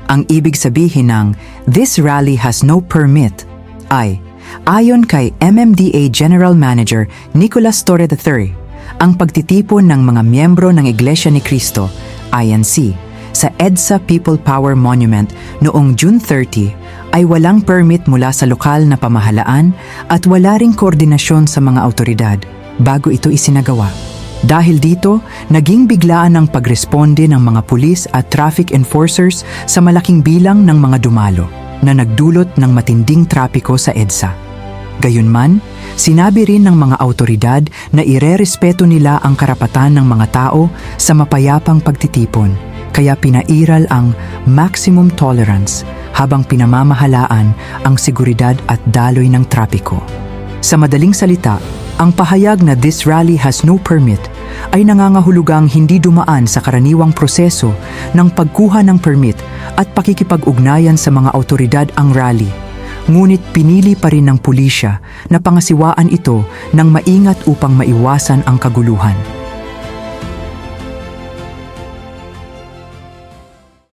Ang ibig sabihin ng "This rally has no permit" ay, ayon kay MMDA General Manager Nicolas Torre III, ang pagtitipon ng mga miyembro ng Iglesia ni Cristo, INC, sa EDSA People Power Monument noong June 30 ay walang permit mula sa lokal na pamahalaan at wala ring koordinasyon sa mga awtoridad bago ito isinagawa. Dahil dito, naging biglaan ang pagresponde ng mga pulis at traffic enforcers sa malaking bilang ng mga dumalo na nagdulot ng matinding trapiko sa EDSA. Gayunman, sinabi rin ng mga awtoridad na irerespeto nila ang karapatan ng mga tao sa mapayapang pagtitipon, kaya pinairal ang maximum tolerance habang pinamamahalaan ang seguridad at daloy ng trapiko. Sa madaling salita, ang pahayag na "This rally has no permit" ay nangangahulugang hindi dumaan sa karaniwang proseso ng pagkuha ng permit at pakikipag-ugnayan sa mga awtoridad ang rally. Ngunit pinili pa rin ng pulisya na pangasiwaan ito ng maingat upang maiwasan ang kaguluhan.